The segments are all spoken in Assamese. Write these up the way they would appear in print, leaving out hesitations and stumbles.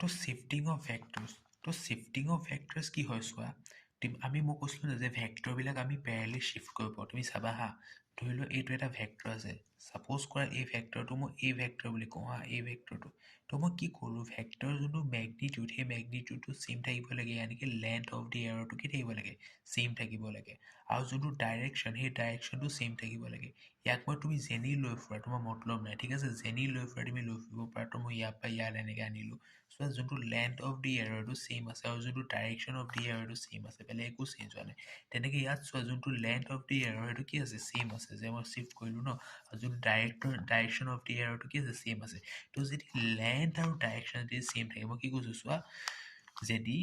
তো শিফটিং অফ ভেক্টৰ্ছ কি হয় চোৱা আমি মই কৈছিলোঁ ন যে ভেক্টৰবিলাক আমি পেৰেলি শ্বিফ্ট কৰিব পাৰোঁ তুমি চাবা হা ধৰি লোৱা এইটো এটা ভেক্টৰ আছে ছাপ'জ কৰা এই ভেক্টৰটো মই এই ভেক্টৰ বুলি কওঁ হা এই ভেক্টৰটো তো মই কি কৰোঁ ভেক্টৰ যোনটো মেগনিটিউড সেই মেগনিটিউডটো ছেইম থাকিব লাগে এনেকৈ লেন্থ অফ দি এৰৰটো কি থাকিব লাগে ছেইম থাকিব লাগে আৰু যোনটো ডাইৰেকশ্যন সেই ডাইৰেকশ্যনটো ছেইম থাকিব লাগে ইয়াক মই তুমি যেনি লৈ ফুৰা তোমাৰ মতলব নাই ঠিক আছে যেনি লৈ ফুৰা তুমি লৈ ফুৰিব পাৰা তো মই ইয়াৰ পৰা ইয়াত এনেকৈ আনিলোঁ চোৱা যোনটো লেন্থ অফ দি এৰৰটো ছেইম আছে আৰু যোনটো ডাইৰেকশ্যন অফ দি এৰৰটো ছেইম আছে বেলেগ একো চেঞ্জ হোৱা নাই তেনেকৈ ইয়াত চোৱা যোনটো লেন্থ অফ দি এৰৰ সেইটো কি আছে ছেইম আছে যে মই শ্বিফ্ট কৰিলোঁ ন আৰু যোনটো ডাইৰেকশ্যন অফ দি এৰৰটো কি আছে ছেইম আছে তো যদি লেন্থ আৰু ডাইৰেকশ্যন যদি ছেইম থাকে মই কি কৈছোঁ চোৱা যদি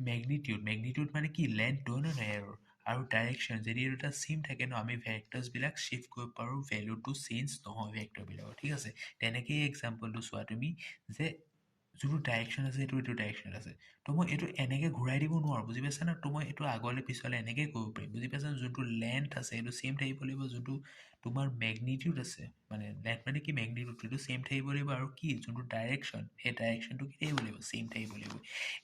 মেগনিটিউড মানে কি লেন্থ হয় নহয় এৰৰ আৰু ডাইৰেকশ্যন যদি এই দুটা ছেইম থাকে ন আমি ভেক্টৰ্ছবিলাক শ্বিফ্ট কৰিব পাৰোঁ ভেলুটো চেঞ্জ নহয় ভেক্টৰবিলাকৰ ঠিক আছে তেনেকৈ এক্সাম্পলটো চোৱা তুমি যে যোনটো ডাইৰেকশ্যন আছে এইটো ডাইৰেকশ্যন আছে তো মই এইটো এনেকৈ ঘূৰাই দিব নোৱাৰোঁ বুজি পাইছা না তো মই এইটো আগলৈ পিছলৈ এনেকৈ কৰিব পাৰিম বুজি পাইছা যোনটো লেন্থ আছে এইটো ছেইম থাকিব লাগিব যোনটো তোমাৰ মেগনিটিউড আছে মানে লেন্থ মানে কি মেগনিটিউড এইটো ছেইম থাকিব লাগিব আৰু কি যোনটো ডাইৰেকশ্যন সেই ডাইৰেকশ্যনটো কি থাকিব লাগিব ছেইম থাকিব লাগিব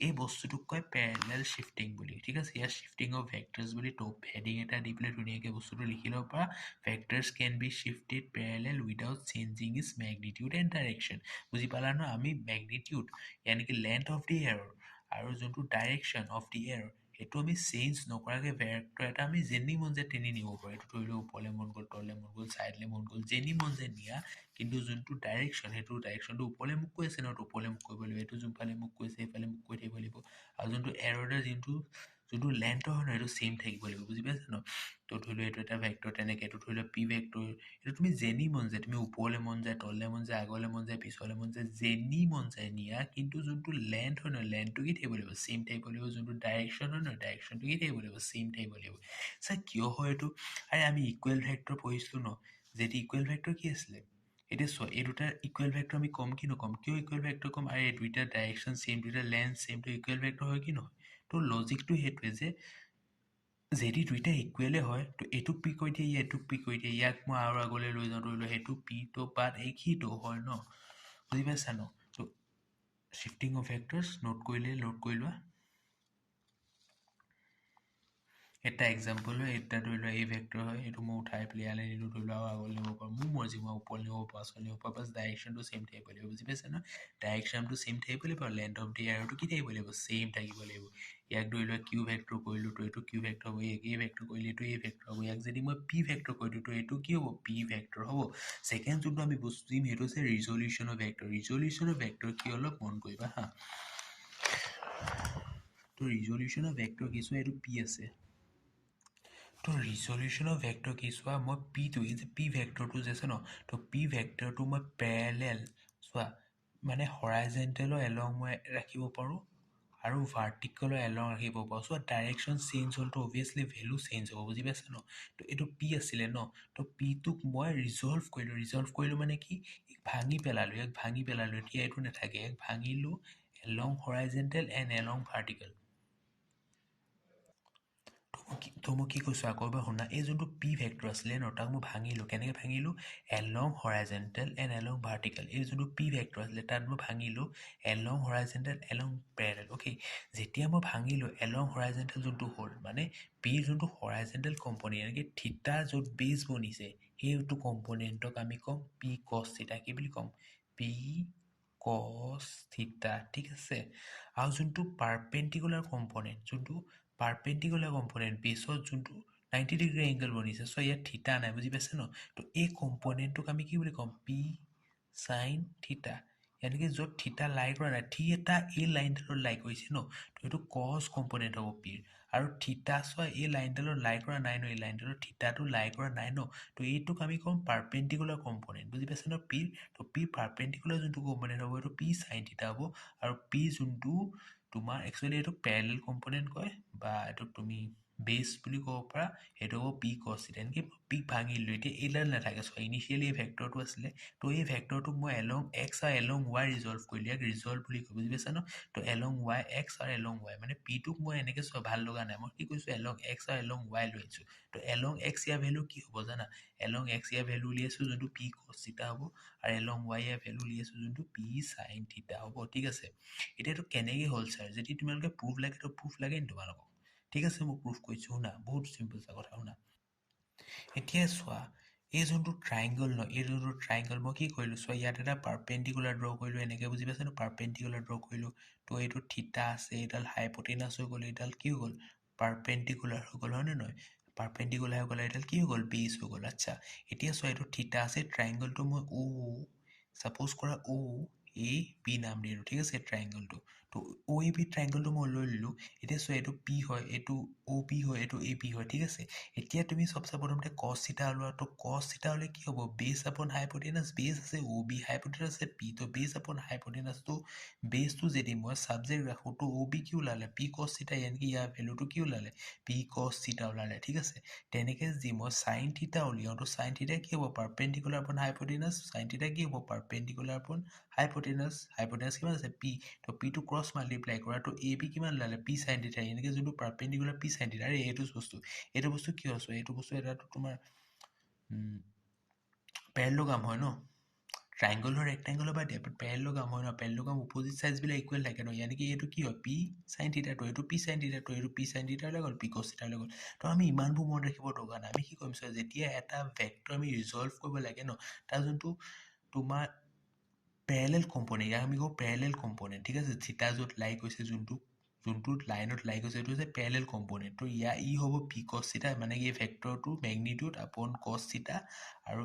এই বস্তুটোক কয় পেৰেলেল শ্বিফটিং বুলি ঠিক আছে ইয়াৰ শ্বিফটিং অফ ভেক্টৰ্ছ বুলি টপ হেডিং এটা দি পেলাই ধুনীয়াকৈ বস্তুটো লিখি ল'ব পাৰা vectors can be shifted parallel without changing is magnitude and direction বুজি পালা ন আমি মেগনিটিউড ইয়ানি কি লেন্থ অফ দি এৰৰ আৰু যোনটো ডাইৰেকশ্যন অফ দি এৰৰ সেইটো আমি চেঞ্জ নকৰাকৈ ভেক্টৰ এটা আমি যেনি মন যায় তেনি নিব পাৰোঁ এইটো ধৰি লওক ওপৰলৈ মন গ'ল তললৈ মন গ'ল ছাইডলৈ মন গ'ল যেনি মন যায় নিয়া কিন্তু যোনটো ডাইৰেকশ্যন সেইটো ডাইৰেকশ্যনটো ওপৰলৈ মুখ কৈ আছে ন ওপৰলৈ মুখ কৰিব লাগিব এইটো যোনফালে মুখ কৈছে সেইফালে মুখ কৈ থাকিব লাগিব আৰু যোনটো এৰৰডাল যোনটো লেন্থৰ হয় ন সেইটো ছেইম থাকিব লাগিব বুজি পাইছা ন তো ধৰি লওক এইটো এটা ভেক্টৰ তেনেকৈ এইটো ধৰি লওক পি ভেক্টৰ এইটো তুমি যেনি মন যায় তুমি ওপৰলৈ মন যায় তললৈ মন যায় আগলৈ মন যায় পিছলৈ মন যায় যেনি মন যায় নিয়া কিন্তু যোনটো লেন্থ হয় ন লেন্থটো কি থাকিব লাগিব ছেইম থাকিব লাগিব যোনটো ডাইৰেকশ্যন হয় ন ডাইৰেকশ্যনটো কি থাকিব লাগিব ছেইম থাকিব লাগিব ছাৰ কিয় হয় এইটো আৰে আমি ইকুৱেল ভেক্টৰ পঢ়িছিলোঁ ন যদি ইকুৱেল ভেক্টৰ কি আছিলে এতিয়া চোৱা এই দুটা ইকুৱেল ভেক্টৰ আমি কম কি নকম কিয় ইকুৱেল ভেক্টৰ কম আৰু এই দুইটা ডাইৰেকশ্যন ছেইম দুইটা লেন্থ ছেইম তো ইকুৱেল ভেক্টৰ হয় কি নহয় তো লজিকটো সেইটোৱে যে যদি দুইটা ইকুৱেলে হয় তো এইটোক পি কৈ দিয়ে এইটোক পি কৈ দিয়ে ইয়াক মই আৰু আগলৈ লৈ যাওঁ ধৰি লওঁ সেইটো পিটো বাট একেইটো হয় ন বুজি পাইছা ন তো শ্বিফটিং অফ ভেক্টৰ্ছ নোট কৰিলে লোড কৰি লোৱা এটা এক্সাম্পল হয় এটা ধৰি লোৱা এই ভেক্টৰ হয় এইটো মই উঠাই পেলাই ইয়ালৈ নিলোঁ ধৰি লোৱা আৰু আগলৈ নিব পাৰোঁ মোৰ মৰ্জি মই ওপৰলৈ নিব পাৰোঁ পাছলৈ নিব পাৰোঁ বাছ ডাইৰেকশ্যনটো ছেইম থাকিব লাগিব বুজি পাইছে ন ডাইৰেকশ্যনটো ছেইম থাকিব লাগিব আৰু লেন্থ অফ দি এৰৰটো কি থাকিব লাগিব ছেইম থাকিব লাগিব ইয়াক ধৰি লোৱা কিউ ভেক্টৰ কৰিলোঁ তো এইটো কিউ ভেক্টৰ হ'ব এই ভেক্টৰ কৰিলে এইটো এই ভেক্টৰ হ'ব ইয়াক যদি মই পি ভেক্টৰ কৰি দিওঁ তো এইটো কি হ'ব পি ভেক্টৰ হ'ব ছেকেণ্ড যোনটো আমি বস্তু দিম সেইটো হৈছে ৰিজলিউশ্যনৰ ভেক্টৰ কি অলপ মন কৰিবা হা তো ৰিজলিউশ্যনৰ ভেক্টৰ কি চোৱা এইটো পি আছে তো ৰিজলিউশ্যনৰ ভেক্টৰ কি চোৱা মই পিটো এই যে পি ভেক্টৰটো যে আছে ন তো পি ভেক্টৰটো মই পেৰেলেল চোৱা মানে হৰাইজেণ্টেলৰ এলং মই ৰাখিব পাৰোঁ আৰু ভাৰ্টিকেলৰ এলং ৰাখিব পাৰোঁ চোৱা ডাইৰেকশ্যন চেঞ্জ হ'লতো অভিয়াছলি ভেলু চেঞ্জ হ'ব বুজি পাইছা ন তো এইটো পি আছিলে ন তো পিটোক মই ৰিজল্ভ কৰিলোঁ মানে কি ভাঙি পেলালোঁ এতিয়া এইটো নাথাকে ইয়াক ভাঙিলোঁ along horizontal and along vertical তো মই কি কৈছোঁ আকৌ এবাৰ শুনা এই যোনটো পি ভেক্টৰ আছিলে ন তাক মই ভাঙিলোঁ কেনেকৈ ভাঙিলোঁ along horizontal and along vertical এই যোনটো পি ভেক্টৰ আছিলে তাত মই ভাঙিলোঁ along horizontal along parallel okay যেতিয়া মই ভাঙিলোঁ এলং হৰাইজেণ্টেল যোনটো হ'ল মানে পিৰ যোনটো হৰাইজেণ্টেল কম্পনেণ্ট এনেকৈ থিতা য'ত বেছ বনিছে সেইটো কম্পনেণ্টক আমি ক'ম পি কছ থিতা কি বুলি ক'ম পি কছ থিতা ঠিক আছে আৰু যোনটো পাৰপেণ্ডিকুলাৰ কম্পনেণ্ট বেছত যোনটো 90 ডিগ্ৰী এংগল বনিছে চ' ইয়াত থিতা নাই বুজি পাইছে ন তো এই কম্পনেণ্টটোক আমি কি বুলি ক'ম পি চাইন থিতা এনেকৈ য'ত থিতা লাই কৰা নাই এটা এই লাইনডালত লাই কৰিছে ন তো এইটো কছ কম্পনেণ্ট হ'ব পিৰ আৰু থিতা চোৱা এই লাইনডালত লাই কৰা নাই ন এই লাইনডালত থিতাটো লাই কৰা নাই ন তো এইটোক আমি ক'ম পাৰপেণ্ডিকুলাৰ কম্পনেণ্ট বুজি পাইছে ন পিৰ তো পি পাৰপেণ্ডিকুলাৰ যোনটো কম্পনেণ্ট হ'ব এইটো পি চাইন থিতা হ'ব আৰু পি যোনটো তোমাৰ একচুৱেলি এইটো পেৰেলেল কম্পনেণ্ট কয় বা এইটোক তুমি বেছ বুলি ক'ব পাৰা, সেইটো হ'ব পি কছ থিটা। এনেকৈ পিক ভাঙিলোঁ, এতিয়া এইডাল নাথাকে। চ' ইনিচিয়েলি এই ভেক্টৰটো আছিলে, তো এই ভেক্টৰটোক মই এলং এক্স আৰু এলং ৱাই ৰিজল্ভ কৰিলোঁ, ইয়াক ৰিজল্ভ বুলি কয়, বুজি পাইছা ন? তো এলং ৱাই এক্স আৰু এলং ৱাই, মানে পিটোক মই এনেকৈ চোৱা ভাল লগা নাই, মই কি কৈছোঁ এলং এক্স আৰু এলং ৱাই লৈ আহিছোঁ। তো এলং এক্স ইয়াৰ ভেলু কি হ'ব জানা? এলং এক্স ইয়াৰ ভেলু উলিয়াইছোঁ যোনটো পি কছ থিটা হ'ব, আৰু এলং ৱাই ইয়াৰ ভেলু উলিয়াইছোঁ যোনটো পি চাইন থিটা হ'ব, ঠিক আছে? এতিয়াতো কেনেকৈ হ'ল ছাৰ? যদি তোমালোকে প্ৰুফ লাগে, তো প্ৰুফ লাগে নি তোমালোকক? ঠিক আছে, মই প্ৰুফ কৰিছোঁ, শুনা, বহুত চিম্পল কথা, শুনা। এতিয়া চোৱা, এই যোনটো ট্ৰাইংগল ন, এই যোনটো ট্ৰাইংগল মই কি কৰিলোঁ চোৱা, ইয়াত এটা পাৰপেণ্ডিকুলাৰ ড্ৰ কৰিলোঁ, এনেকৈ বুজি পাইছা ন? পাৰপেণ্ডিকুলাৰ ড্ৰ কৰিলোঁ, তো এইটো থিটা আছে, এইডাল হাইপটেনাছ হৈ গ'ল, এইডাল কি হৈ গ'ল? পাৰপেণ্ডিকুলাৰ হৈ গ'ল, হয়নে নহয়? পাৰপেণ্ডিকুলাৰ হৈ গ'ল, এইডাল কি হৈ গ'ল? বেছ হৈ গ'ল। আচ্ছা, এতিয়া চোৱা, এইটো থিটা আছে, ট্ৰাইংগলটো মই ছাপ'জ কৰা এ বি নাম দিলোঁ, ঠিক আছে? ট্ৰাইংগলটো, তো এ বি ট্ৰাইংগলটো মই লৈ ল'লোঁ। এতিয়া চোৱা, এইটো পি হয়, এইটো বি হয়, এইটো এ বি হয়, ঠিক আছে? এতিয়া তুমি চবচে প্ৰথমতে কছ থিটা ওলোৱা, তো কছ থিটা হ'লে কি হ'ব? বেছ আপন হাইপটেনাছ, বেছ আছে বি, হাইপটেনাছ আছে পি, তো বেছ আপন হাইপটেনাছ, তো বেছটো যদি মই ছাবজেক্ট ৰাখোঁ, তো বি কি ওলালে? পি কছ থিটা, ইয়ানকি ইয়াৰ ভেলুটো কি ওলালে? পি কছ থিটা ওলালে, ঠিক আছে? তেনেকৈ যদি মই চাইন থিটা উলিয়াওঁ, তো চাইন থিটা কি হ'ব? পাৰপেণ্ডিকুলাৰ আপন হাইপটেনাছ, চাইন থিটা কি হ'ব? পাৰপেণ্ডিকুলাৰ আপন হাইপটেনাছ, হাইপটেনাছ কিমান আছে? পি, তো পিটো ক্ৰছ মাল্টিপ্লাই কৰা, তো এ বি কিমান ওলালে? পি চাইন থিটা, এনেকৈ যোনটো পাৰপেণ্ডিকুলাৰ পি চাইন থিটা, এইটো বস্তু কি হৈছে? এইটো বস্তু এটাতো তোমাৰ পেৰেলগ্ৰাম হয় ন? ট্ৰাইংগল ৰেক্টেংগল বাদ দিয়া, বাট পেৰেলগ্ৰাম হয় ন? পেৰেলগ্ৰাম অপজিট চাইজবিলাক ইকুৱেল থাকে ন? ইয়ানি কি এইটো কি হয়? পি চাইন থিটাটো, এইটো পি চাইন থিটাটো, এইটো পি চাইন থিটা হৈ গ'ল, পি কছ থিটা হৈ গ'ল। তো আমি ইমানবোৰ মনত ৰাখিব দৰকাৰ নাই। আমি কি কৰিম চোৱা, যেতিয়া এটা ভেক্টৰ আমি ৰিজল্ভ কৰিব লাগে ন, তাৰ যোনটো তোমাৰ পেৰেলেল কম্পনেণ্ট, ইয়াক আমি কওঁ পেৰেলেল কম্পনেণ্ট, ঠিক আছে? থিটা য'ত লাই গৈছে, যোনটো লাইনত লাই গৈছে, এইটো হৈছে পেৰেলেল কম্পনেণ্ট। তো ই হ'ব পি কছ থিটা, মানে কি এই ভেক্টৰটো মেগনিটিউড আপন কছ থিটা, আৰু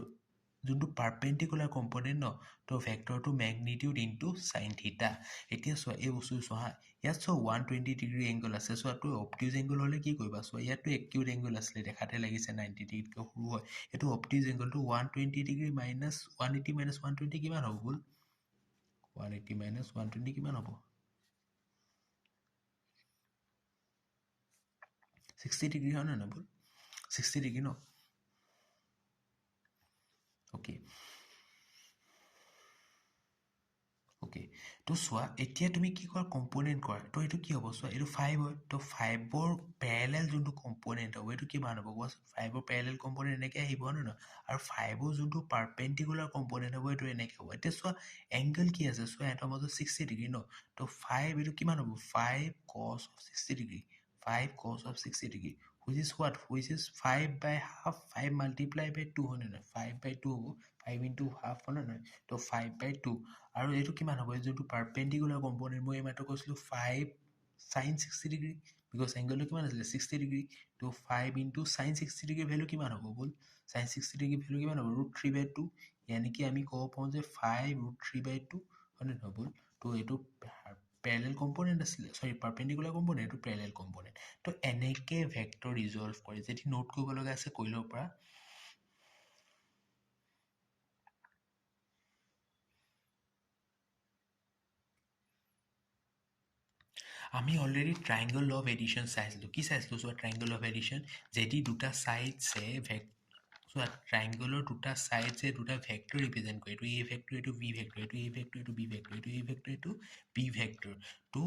যোনটো পাৰপেণ্ডিকুলাৰ কম্পনেণ্ট ন, তো ভেক্টৰটো মেগনিটিউড ইনটু চাইন থিটা। এতিয়া চোৱা, এই বস্তু চোৱা হা, ইয়াত চোৱা 120 ডিগ্ৰী এংগল আছে, চোৱা তো অপটিউজ এংগল হ'লে কি কৰিবা? চোৱা, ইয়াততো একিউট এংগল আছিলে, দেখাতে লাগিছে 90 ডিগ্ৰীতকৈ সৰু হয়, এইটো অপটিউজ এংগলটো 120 ডিগ্ৰী মাইনাছ 180 মাইনাছ 120 কিমান হ'ব ব'ল? 180 মাইনাছ 120 কিমান হ'ব? 60 ডিগ্ৰী হয় নহয় ব'ল? 60 ডিগ্ৰী ন? অ'কে, তো চোৱা, এতিয়া তুমি কি কৰা? কম্পনেণ্ট কৰা, তো এইটো কি হ'ব? চোৱা, এইটো 5 হয়, তো 5ৰ পেৰেলেল যোনটো কম্পনেণ্ট হ'ব, এইটো কিমান হ'ব কোৱাচোন? 5ৰ পেৰেলেল কম্পনেণ্ট এনেকৈ আহিব হয় নহয়? আৰু 5ৰ যোনটো পাৰপেণ্ডিকুলাৰ কম্পনেণ্ট হ'ব, এইটো এনেকৈ হ'ব। এতিয়া চোৱা, এংগল কি আছে? চোৱা, এটাৰ মাজত 60 ডিগ্ৰী ন? তো 5, এইটো কিমান হ'ব? 5 cos of 60 degree, 5 cos of 60 degree, which is what? Which is 5 by half, 5 multiply by 2 হয় নহয়? 5 by 2 হ'ব, 5 into half হয় নহয়? তো 5 by 2, আৰু এইটো কিমান হ'ব? এই যোনটো পাৰপেণ্ডিকুলাৰ কম্পনেণ্ট, মই এইমাত্ৰ কৈছিলোঁ 5 sin 60 ডিগ্ৰী, বিকজ এংগলটো কিমান আছিলে? 60 ডিগ্ৰী, তো 5 into sin 60 ডিগ্ৰী ভেলু কিমান হ'ব ব'ল? sin 60 ডিগ্ৰী ভেলু কিমান হ'ব? √3/2, ইয়ানি কি আমি ক'ব পাৰোঁ যে 5√3/2 হয় নহয় ব'ল? তো এইটো পেৰেলেল কম্পনেণ্ট আছিলে, চৰি পাৰপেণ্ডিকুলাৰ কম্পনেণ্ট, এইটো পেৰেলেল কম্পনেণ্ট। তো এনেকৈ ভেক্টৰ ৰিজল্ভ কৰে। যদি নোট কৰিব লগা আছে কৰি ল'ব পৰা। আমি অলৰেডি ট্ৰাইংগল অফ এডিশ্যন চাইছিলোঁ। কি চাইছিলোঁ চোৱা? ট্ৰাইংগল অফ এডিশ্যন, যদি দুটা ছাইডছে চোৱা, ট্ৰাইংগলৰ দুটা ছাইডছে দুটা ভেক্টৰ ৰিপ্ৰেজেণ্ট কৰে, এইটো এ ভেক্টৰ, এইটো বি ভেক্টৰ, এইটো এ ভেক্টৰ, এইটো বি ভেক্টৰ, এইটো এ ভেক্টৰ, এইটো বি ভেক্টৰ। তো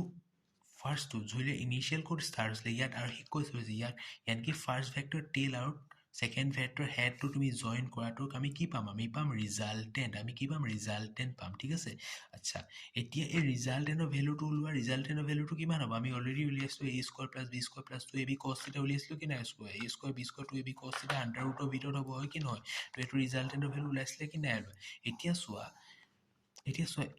ফাৰ্ষ্টটো যোনটো ইনিচিয়েল ক'ত ষ্টাৰ্ট হৈছিলে ইয়াত, আৰু শেষ কৈছোঁ যে ইয়াত, ইয়ানকি ফাৰ্ষ্ট ভেক্টৰ টেইল আৰু ছেকেণ্ড ভেক্টৰ হেডটো তুমি জইন কৰাটোক আমি কি পাম? আমি পাম ৰিজাল্টেণ্ট। আমি কি পাম? ৰিজাল্টেণ্ট পাম, ঠিক আছে? আচ্ছা, এতিয়া এই ৰিজাল্টেণ্টৰ ভেলুটো ওলোৱা, ৰিজাল্টেণ্টৰ ভেলুটো কিমান হ'ব? আমি অলৰেডি উলিয়াইছোঁ A square plus B square plus 2ab cos theta উলিয়াইছিলোঁ কি নাই? Square A square B square 2ab cos theta under ৰুটৰ ভিতৰত হ'ব, হয় কি নহয়? তো এইটো ৰিজাল্টেণ্টৰ ভেলু ওলাইছিলে কি নাই? এতিয়া চোৱা,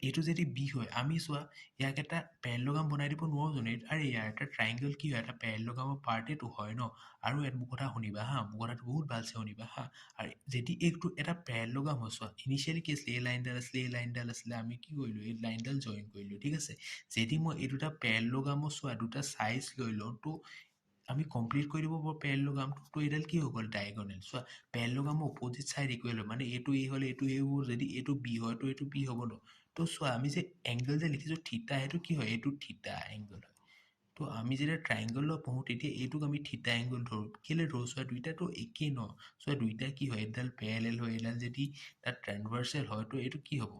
এইটো যদি বি হয়, আমি চোৱা ইয়াক এটা পেৰেলগ্ৰাম বনাই দিব নোৱাৰোঁ জানো? আৰে ইয়াৰ এটা ট্ৰাইংগল কি হয়? এটা পেৰেলগ্ৰামৰ পাৰ্টেটো হয় ন? আৰু মোৰ কথা শুনিবা হা, মোৰ কথাটো বহুত ভালছে শুনিবা হা। আৰু যদি এইটো এটা পেৰেলগ্ৰাম হয়, চোৱা, ইনিচিয়েলি কি আছিলে? এই লাইনডাল আছিলে, এই লাইনডাল আছিলে, আমি কি কৰিলোঁ? এই লাইনডাল জইন কৰিলোঁ, ঠিক আছে? যদি মই এই দুটা পেৰেলগ্ৰামৰ চোৱা দুটা চাইজ লৈ লওঁ, তো আমি কমপ্লিট কৰি দিব পাৰোঁ পেৰেলগ্ৰামটো। তো এইডাল কি হৈ গ'ল? ডায়েগনেল। চোৱা, পেৰেলগ্ৰামৰ অপজিট চাইড ইকুৱেল হয়, মানে এইটো এ হ'লে এইটো এ হ'ব, যদি এইটো বি হয় তো এইটো বি হ'ব ন? তো চোৱা, আমি যে এংগল যে লিখিছোঁ থিটা, সেইটো কি হয়? এইটো থিটা এংগল হয়। তো আমি যেতিয়া ট্ৰাইংগল পঢ়োঁ তেতিয়া এইটোক আমি থিটা এংগল ধৰোঁ কেলে ধৰোঁ চোৱা দুইটাতো একেই ন চোৱা দুইটা কি হয় এডাল পেৰেলেল হয় এডাল যদি তাত ট্ৰান্সভাৰ্চেল হয় তো এইটো কি হ'ব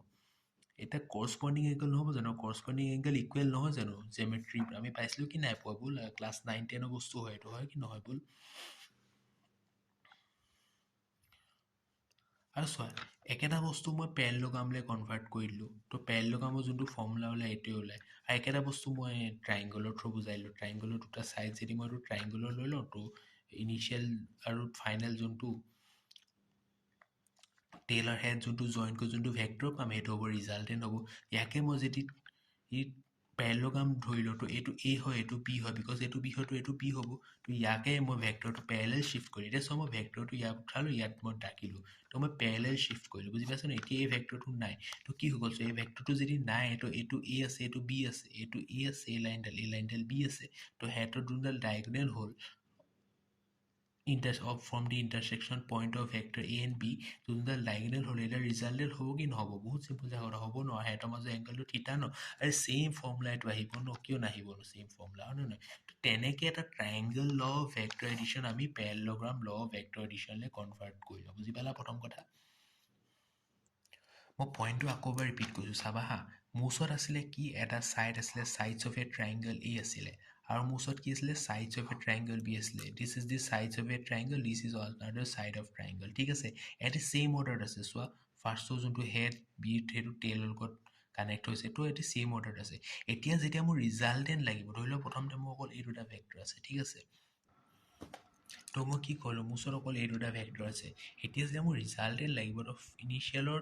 এটা কৰস্পণ্ডিং এংগল নহ'ব জানো কৰস্পণ্ডিং এংগল ইকুৱেল নহয় জানো জেমেট্ৰি আমি পাইছিলোঁ কি নাই পোৱা ব'ল ক্লাছ 9-10 বস্তু হয় এইটো হয় কি নহয় ব'ল আৰু চোৱা একেটা বস্তু মই পেৰেলগ্ৰামলৈ কনভাৰ্ট কৰি দিলোঁ তো পেৰেলগ্ৰামৰ যোনটো ফৰ্মুলা ওলাই এইটোৱে ওলায় আৰু একেটা বস্তু মই ট্ৰাইংগলৰ থ্ৰু বুজাই দিলোঁ ট্ৰাইংগলৰ দুটা ছাইড যদি মই এইটো ট্ৰাইংগলৰ লৈ লওঁ তো ইনিচিয়েল আৰু ফাইনেল যোনটো টেইলৰ হেড যোনটো জইন কৰি যোনটো ভেক্টৰ পাম সেইটো হ'ব ৰিজাল্টেণ্ট হ'ব ইয়াকে মই যদি ই পেৰেলগ্ৰাম ধৰি লওঁ তো এইটো এ হয় এইটো বি হয় বিকজ এইটো বি হয়তো এইটো বি হ'ব তো ইয়াকে মই ভেক্টৰটো পেৰেলেল শ্বিফ্ট কৰি এতিয়া চোৱা মই ভেক্টৰটো ইয়াত উঠালোঁ ইয়াত মই ডাকিলোঁ তো মই পেৰেলেল শ্বিফ্ট কৰিলোঁ বুজি পাইছোঁ ন এতিয়া এই ভেক্টৰটো নাই তো কি হৈ গ'ল চ' এই ভেক্টৰটো যদি নাই তো এইটো এ আছে এইটো বি আছে এইটো এ আছে এই লাইনডাল বি আছে তো সিহঁতৰ যোনডাল ডায়েগনেল হ'ল from the intersection point of vector A and B যোনডাল ডায়েগনেল হ'ল এটা ৰিজাল্টেড হ'ব কি নহ'ব বহুত চিম্পল কথা হ'ব ন সিহঁতৰ মাজত এংগলটো থিতা ন আৰু ছেইম ফৰ্মুলা এইটো আহিব ন কিয় নাহিব ন ছেইম ফৰ্মুলা হয় নহয় তেনেকৈ এটা triangle law of vector addition আমি পেৰেলগ্ৰাম ল অফ ভেক্টৰ এডিশ্যনলৈ কনভাৰ্ট কৰি লওঁ বুজি পালা প্ৰথম কথা মই পইণ্টটো আকৌ এবাৰ ৰিপিট কৰিছোঁ চাবা হা মোৰ ওচৰত আছিলে কি এটা ছাইড আছিলে sides of a triangle A আছিলে আৰু মোৰ ওচৰত কি আছিলে sides of a triangle B আছিলে this is the sides of a triangle this is another side of triangle ঠিক আছে ইয়াতে ছেইম অৰ্ডাৰত আছে চোৱা ফাৰ্ষ্টৰ যোনটো হেড বি সেইটো টেইলৰ লগত কানেক্ট হৈছে তো এইটো ছেইম অৰ্ডাৰত আছে এতিয়া যেতিয়া মোৰ ৰিজাল্টেণ্ট লাগিব ধৰি লওক প্ৰথমতে মোৰ অকল এই দুটা ভেক্টৰ আছে ঠিক আছে তো মই কি কৰিলোঁ মোৰ ওচৰত অকল এই দুটা ভেক্টৰ আছে এতিয়া যেতিয়া মোৰ ৰিজাল্টেণ্ট লাগিব তো ইনিচিয়েলৰ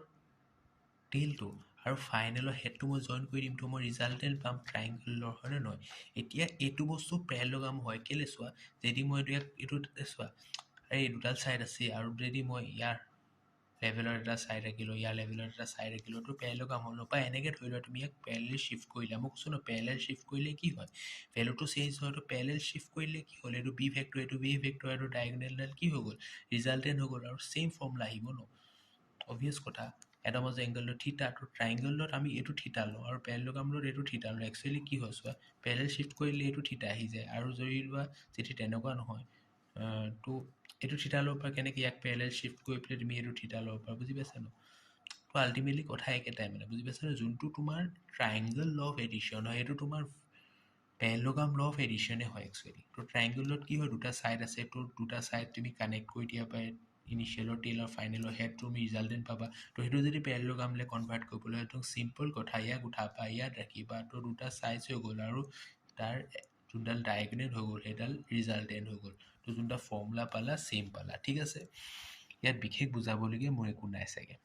টেইলটো আৰু ফাইনেলৰ হেডটো মই জইন কৰি দিম তো মই ৰিজাল্টেণ্ট পাম ট্ৰাইংগলৰ হয়নে নহয় এতিয়া এইটো বস্তু পেৰেলগ্ৰাম হয় কেলৈ চোৱা যদি মই এইটো চোৱা এই দুডাল ছাইড আছে আৰু যদি মই ইয়াৰ লেভেলৰ এটা ছাইড ৰাখিলোঁ ইয়াৰ লেভেলৰ এটা ছাইড ৰাখিলোঁ তো পেৰেলগ্ৰাম হ'ল বা এনেকৈ ধৰি লোৱা তুমি ইয়াক পেৰেলেল শ্বিফ্ট কৰিলা মোক কৈছোঁ ন পেৰেলেল শ্বিফ্ট কৰিলে কি হয় ভেলুটো চেঞ্জ হয় তো পেৰেলেল শ্বিফ্ট কৰিলে কি হ'ল এইটো বি ভেক্টৰ এইটো বি ভেক্টৰ এইটো ডায়েগনেলডাল কি হৈ গ'ল ৰিজাল্টেণ্ট হৈ গ'ল আৰু ছেইম ফৰ্মুলা আহিব ন অবভিয়াছ কথা এটা মাজত এংগলটো থিটা তো ট্ৰাইংগলত আমি এইটো থিটা লওঁ আৰু পেৰেলগ্ৰামত এইটো থিটা লওঁ একচুৱেলি কি হয় চোৱা পেৰেলেল শ্বিফ্ট কৰিলে এইটো থিটা আহি যায় আৰু যদি লোৱা যদি তেনেকুৱা নহয় তো এইটো থিটা ল'ব পাৰা কেনেকৈ ইয়াক পেৰেলেল শ্বিফ্ট কৰি পেলাই তুমি এইটো থিটা ল'ব পাৰা বুজি পাইছা ন তো আল্টিমেটলি কথা একেটাই মানে বুজি পাইছা ন যোনটো তোমাৰ ট্ৰাইংগল ল অফ এডিশ্যন হয় সেইটো তোমাৰ পেৰেলগ্ৰাম ল অফ এডিশ্যনে হয় একচুৱেলি তো ট্ৰাইংগলত কি হয় দুটা ছাইড আছে তো দুটা ছাইড তুমি কানেক্ট কৰি দিয়া পাই ইনিচিয়েলৰ টেইলৰ ফাইনেলৰ হেড তুমি ৰিজাল্টেণ্ট পাবা তো সেইটো যদি পেৰেলগ্ৰামলৈ কনভাৰ্ট কৰিবলৈ সেইটো চিম্পল কথা ইয়াক উঠাবা ইয়াত ৰাখিবা তো দুটা ছাইজ হৈ গ'ল আৰু তাৰ যোনডাল ডায়েগনেল হৈ গ'ল সেইডাল ৰিজাল্টেণ্ট হৈ গ'ল তো যোনটা ফৰ্মুলা পালা ছেইম পালা ঠিক আছে ইয়াত বিশেষ বুজাবলগীয়া মোৰ একো নাই চাগে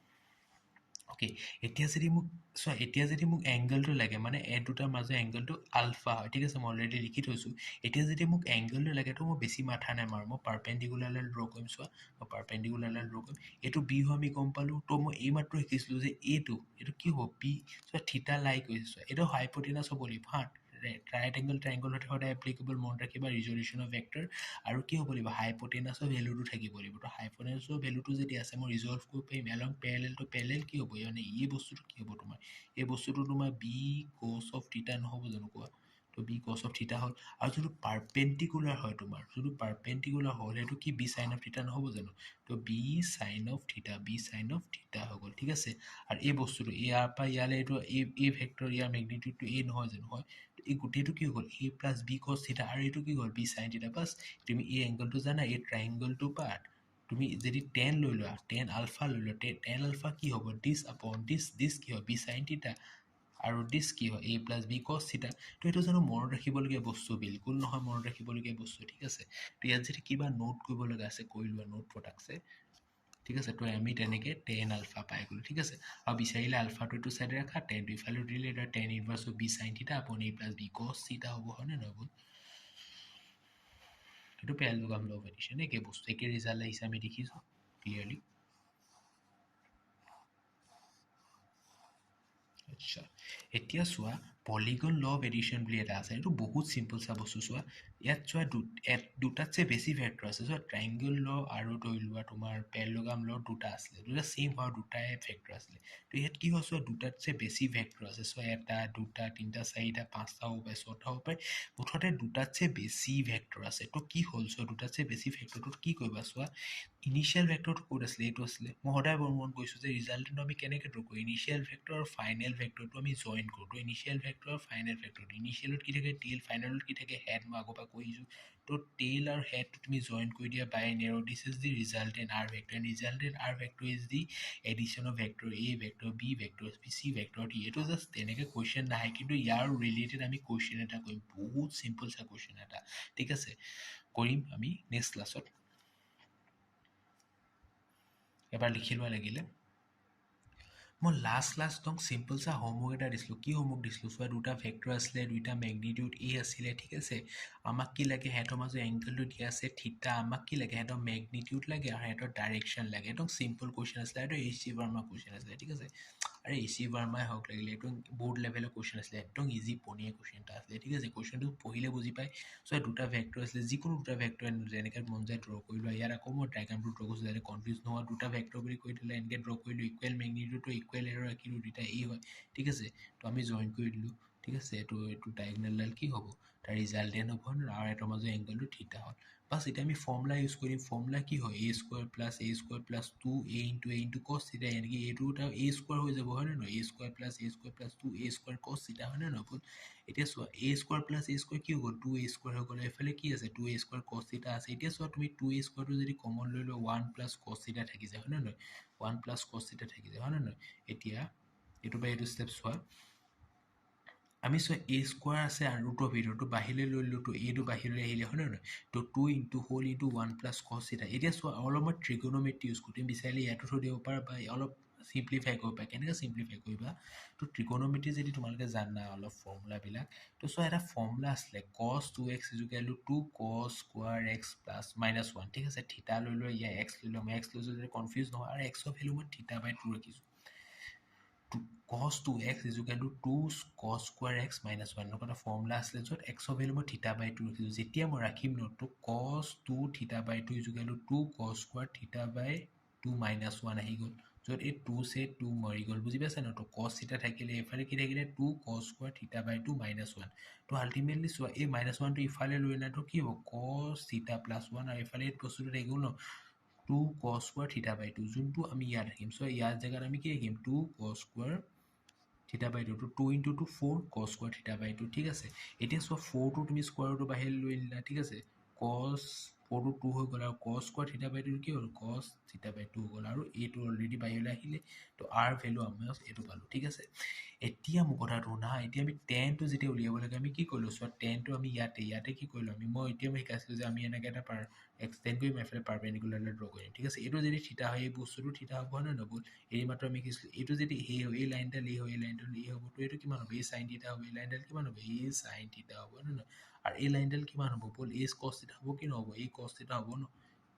অ'কে এতিয়া যদি মোক এংগলটো লাগে মানে এই দুটাৰ মাজৰ এংগলটো আলফা হয় ঠিক আছে মই অলৰেডি লিখি থৈছোঁ এতিয়া যদি মোক এংগলটো লাগে তো মই বেছি মাথা নামাৰোঁ মই পাৰপেণ্ডিকুলাৰ লাইন ড্ৰ কৰিম চোৱা মই পাৰপেণ্ডিকুলাৰ লাইন ড্ৰ কৰিম এইটো বি হয় আমি গম পালোঁ তো মই এইমাত্ৰ শিকিছিলোঁ যে এইটো কি হ'ব বি চোৱা থিটা লাই কৰিছে চোৱা এইটো হাইপটেনাছ হ'ব লাগিব হা ট্ৰাইংগল সদায় এপ্লিকেবল মনত ৰাখিবা ৰিজলিউশ্যন অফ ভেক্টৰ আৰু কি হ'ব লাগিব হাইপটেনাছৰ ভেলুটো থাকিব লাগিব তো হাইপটেনাছৰ ভেলুটো যদি আছে মই ৰিজল্ভ কৰিব পাৰিম এলং পেৰেলেল তো পেৰেলেল কি হ'ব মানে এই বস্তুটো কি হ'ব তোমাৰ এই বস্তুটো তোমাৰ বি কছ অফ থিটা নহ'ব জানো কোৱা তো বি কছ অফ থিটা হ'ল আৰু যোনটো পাৰপেণ্ডিকুলাৰ হয় তোমাৰ যোনটো পাৰপেণ্ডিকুলাৰ হ'ল সেইটো কি বি চাইন অফ থিটা নহ'ব জানো তো বি চাইন অফ থিটা হৈ গ'ল ঠিক আছে আৰু এই বস্তুটো ইয়াৰ পৰা ইয়ালৈ এইটো এই ভেক্টৰ ইয়াৰ মেগনিটিউডটো এই নহয় জানো হয় এই গোটেইটো কি হৈ গ'ল এ প্লাছ বি কছ থিটা আৰু এইটো কি হ'ল বি চাইন থিটা বাছ তুমি এই এংগলটো জানা এই ট্ৰাইংগলটো পাত তুমি যদি টেন লৈ লোৱা টেন আলফা লৈ লোৱা টেন আলফা কি হ'ব দিছ আপন দিছ কি হয় বি চাইন থিটা আৰু দিছ কি হয় এ প্লাছ বি কছ থিটা তো এইটো জানো মনত ৰাখিবলগীয়া বস্তু বিলকুল নহয় মনত ৰাখিবলগীয়া বস্তু ঠিক আছে তো ইয়াত যদি কিবা নোট কৰিব লগা আছে কৰি লোৱা নোট প্ৰডাক্টছে ঠিক আছে তো আমি তেনেকৈ টেন আলফা পাই গ'লোঁ ঠিক আছে আৰু বিচাৰিলে আলফাটো এইটো চাইডে ৰাখা টেনটো ইফালে দিলে এটা টেন ইনভাৰ্ছ বি চাইন থিটা আপন এ প্লাছ বি কছ থিটা হ'ব হয়নে নহয় সেইটো পেৰেলগ্ৰাম ল অফ এডিশ্যন একে বস্তু একে ৰিজাল্ট আহিছে আমি দেখিছোঁ ক্লিয়াৰলি আচ্ছা এতিয়া চোৱা পলিগন ল অফ এডিশ্যন বুলি এটা আছে, এইটো বহুত চিম্পল চা বস্তু চোৱা। ইয়াত চোৱা দুটাতছে বেছি ভেক্টৰ আছে চোৱা। ট্ৰাইংগল ল আৰু ধৰি লোৱা তোমাৰ পেৰেলগ্ৰাম ল দুটা আছিলে, দুটা ছেইম হয়, দুটাই ভেক্টৰ আছিলে। তো ইয়াত কি হয় চোৱা, দুটাতছে বেছি ভেক্টৰ আছে চোৱা। এটা দুটা তিনিটা চাৰিটা পাঁচটা হ'ব পাৰে, ছটা হ'ব পাৰে, মুঠতে দুটাতছে বেছি ভেক্টৰ আছে। তো কি হ'ল চোৱা, দুটাতছে বেছি ভেক্টৰটোত কি কৰিবা চোৱা, ইনিচিয়েল ভেক্টৰটো ক'ত আছিলে, এইটো আছিলে। মই সদায় বৰ্ণন কৰিছোঁ যে ৰিজাল্টটো আমি কেনেকৈ ড্ৰ কৰোঁ, ইনিচিয়েল ভেক্টৰ আৰু ফাইনেল ভেক্টৰটো আমি জইন কৰোঁ। তো ইনিচিয়েল ভেক্টৰ আৰু ফাইনেল ভেক্টৰটো, ইনিচিয়েলত কি থাকে টেইল, ফাইনেলত কি থাকে হেড, মই আগৰ পৰা কৈ আহিছোঁ। তো টেইল আৰু হেডটো তুমি জইন কৰি দিয়া by an arrow, this is the resultant R vector, and resultant R vector is the addition of vector A, vector B, vector C, vector D. এইটো জাষ্ট তেনেকৈ কুৱেশ্যন নাহে, কিন্তু ইয়াৰ ৰিলেটেড আমি কুৱেশ্যন এটা কৰিম, বহুত চিম্পল চা কুৱেশ্যন এটা, ঠিক আছে, কৰিম আমি নেক্সট ক্লাছত। এবাৰ লিখি লোৱা লাগিলে। মই লাষ্ট একদম চিম্পল চা হোমৱৰ্ক এটা দিছিলোঁ। কি হোমৱৰ্ক দিছিলোঁ চোৱা, দুটা ভেক্টৰ আছিলে, দুইটা মেগনিটিউড এ আছিলে, ঠিক আছে। আমাক কি লাগে, সিহঁতৰ মাজত এংগলটো দিয়া আছে থিটা, আমাক কি লাগে, সিহঁতৰ মেগনিটিউড লাগে আৰু সিহঁতৰ ডাইৰেকশ্যন লাগে। একদম চিম্পল কুৱেশ্যন আছিলে, এইটো এইচ চি ভাৰ্মা কুৱেশ্যন আছিলে, ঠিক আছে। আৰু এইচ চি ভাৰ্মাই হওক লাগিলে, এইটো বৰ্ড লেভেলৰ কুৱেশ্যন আছিলে, একদম ইজি পনীয়া কুৱেশ্যন এটা আছিলে, ঠিক আছে। কুৱেশ্যনটো পঢ়িলে বুজি পায়। চ' দুটা ভেক্টৰ আছিলে, যিকোনো দুটা ভেক্টৰ যেনেকৈ মন যায় ড্ৰ কৰি লোৱা। ইয়াত আকৌ মই ডাইগ্ৰামটো ড্ৰ কৰিছোঁ যাতে কনফিউজ নোহোৱা। দুটা ভেক্টৰ বুলি কৈ দিলে এনেকৈ ড্ৰ কৰিলোঁ, ইকুৱেল মেগনিটিউডটো ইকুৱেল এৰৰ ৰাখিলোঁ, দুটা এ হয়, ঠিক আছে। তো আমি জইন কৰি দিলোঁ, ঠিক আছে। এইটো ডায়েগনেলডাল কি হ'ব, তাৰ ৰিজাল্টেণ্ট হ'ব আৰু এটাৰ মাজৰ এংগলটো থিটা হ'ল। বাছ এতিয়া আমি ফৰ্মুলা ইউজ কৰিম। ফৰ্মুলা কি হয়, এ স্কোৱাৰ প্লাছ 2 এ ইনটু কছ থিটা, এনেকৈ এইটো এটা এ স্কোৱাৰ হৈ যাব, হয় নে নহয়। এ স্কোৱাৰ প্লাছ 2 এ স্কোৱাৰ কছ থিটা, হয় নে নহয়। এতিয়া চোৱা, এ স্কোৱাৰ প্লাছ এ স্কোৱাৰ কি হৈ গ'ল, 2 এ স্কোৱাৰ হৈ গ'ল। এইফালে কি আছে, 2 এ স্কোৱাৰ কছ থিটা আছে। এতিয়া চোৱা, তুমি 2 এ স্কোৱাৰটো যদি কমন লৈ লোৱা, 1 প্লাছ কছ থিটা থাকি যায়, হয় নে নহয়। 1 প্লাছ কছ থিটা থাকি যায়, হয় নে নহয়। এতিয়া এইটো বা এইটো ষ্টেপ চোৱা, আমি চোৱা এ স্কোৱাৰ আছে আৰু ৰুটৰ ভিতৰতো বাহিৰলৈ লৈ ল'লোঁ, তো এইটো বাহিৰলৈ আহিলে, হয় নে নহয়। তো 2 ইনটু হোল ইনটু 1 প্লাছ কছ থিটা। এতিয়া চোৱা, অলপ মই ট্ৰিগোনোমেট্ৰি ইউজ কৰোঁ, তুমি বিচাৰিলে ইয়াতো থৈ দিব পাৰা বা অলপ চিম্প্লিফাই কৰিব পাৰা। কেনেকৈ চিম্প্লিফাই কৰিবা, তো ট্ৰিগোনোমেট্ৰি যদি তোমালোকে জানা অলপ ফৰ্মুলাবিলাক, তো চোৱা, এটা ফৰ্মুলা আছিলে cos 2x equal to 2 cos square x plus -1, ঠিক আছে। থিটা লৈ লৈ ইয়াৰ এক্স লৈ ল'ম, এক্স লৈছোঁ যদি কনফিউজ নহয়, আৰু এক্সৰ ভেলু মই থিটা বাই 2 ৰাখিছোঁ। cos 2x equal to 2 cos square x -1, এনেকুৱা এটা ফৰ্মুলা আছিলে য'ত এক্সৰ ভেলু মই থিটা বাই 2 ৰাখিছোঁ। যেতিয়া মই ৰাখিম ন, তো cos 2 থিটা বাই 2 ইজুকেল টু 2 cos স্কোৱাৰ থিটা বাই 2 -1 আহি গ'ল, য'ত এই 2 চে 2 মৰি গ'ল, বুজি পাইছা ন। তো cos থিটা থাকিলে, এইফালে কি থাকিলে 2 cos স্কোৱাৰ থিটা বাই 2 -1। তো আল্টিমেটলি চোৱা, এই -1টো ইফালে লৈ নাই, তো কি হ'ব, cos থিটা প্লাছ 1, আৰু এইফালে এই বস্তুটো থাকি গ'ল ন, 2 cos স্কোৱাৰ থিটা বাই 2, যোনটো আমি ইয়াত ৰাখিম। চ' ইয়াৰ জেগাত আমি কি ৰাখিম, 2 cos স্কোৱাৰ থিটা বাই 2, 2 ইনটু 2 4 cos স্কোৱাৰ থিটা বাই 2, ঠিক আছে। এতিয়া চোৱা, 4টো তুমি স্কোৱাৰ ৰুটৰ বাহিৰ লৈ লিলা, ঠিক আছে। cos 4টো 2 হৈ গ'ল, আৰু cos স্কোৱাৰ থিটা বাই 2 কি হ'ল, cos থিটা বাই 2 হৈ গ'ল, আৰু এইটো অলৰেডি বাহিৰলৈ আহিলে, তো আৰ ভেলু আমি এইটো পালোঁ, ঠিক আছে। এতিয়া মোৰ কথাটো শুনা, এতিয়া আমি টেনটো যেতিয়া উলিয়াব লাগে, আমি কি কৰিলোঁ চোৱা, টেনটো আমি ইয়াতে কি কৰিলোঁ, মই এতিয়া শিকাইছিলোঁ যে আমি এনেকৈ এটা এক্সটেণ্ড কৰিম, এফালে পাৰপেণ্ডিকুলাৰলৈ ড্ৰ কৰিম, ঠিক আছে। এইটো যদি থিটা হয়, এই বস্তুটো থিটা হ'ব, হয় নে নহয়। এই মাত্ৰ আমি শিকিছিলোঁ, এইটো যদি এই হয়, এই লাইনডাল এই হয়, এই লাইনডাল এই হ'ব, তো এইটো কিমান হ'ব, এই চাইন থিটা হ'ব, এই লাইনডাল কিমান হ'ব, এই চাইন থিটা হ'ব, হয় নে নহয়। আৰু এই লাইনডাল কিমান হ'ব, ব'ল এই কছ থিটা হ'ব, কি নহ'ব, এই কছ থিটা হ'ব ন,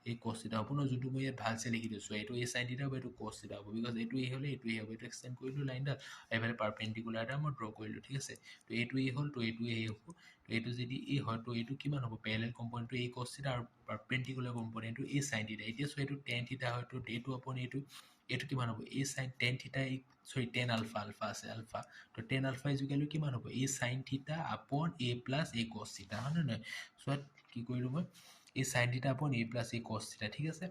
এই কছ থিটা হ'ব ন, যোনটো মই ইয়াত ভালছে লিখি দিছোঁ। এইটো এই চাইন থিটা হ'ব, এইটো কছ থিটা হ'ব, বিকজ এইটো এই হ'লে এইটো এই হ'ব, এইটো এক্সটেণ্ড কৰিলোঁ লাইনডাল, এইফালে পাৰপেণ্ডিকুলাৰ এটা মই ড্ৰ কৰিলোঁ, ঠিক আছে। তো এইটো এই হ'ল, তো এইটো এই হ'ব, তো এইটো যদি এই হয়, তো এইটো কিমান হ'ব, পেৰেলেল কম্পনেণ্টটো এই কছ থিটা, আৰু পাৰপেণ্ডিকুলাৰ কম্পনেণ্টটো এই চাইন থিটা। এতিয়া চোৱা, এইটো টেন থিটা হয়, তো এইটো আপন এইটো কিমান হ'ব, এই sign tan theta, ten ULFA আছে আলফা, তো টেন আলফা ইজুকেল কিমান হ'ব, এই চাইন থিটা আপন এ প্লাছ এ কছ থিটা, হয় নে নহয়। চোৱা, কি কৰিলোঁ মই, এই চাইন থিটা আপন এ প্লাছ এ কছ থিটা, ঠিক আছে।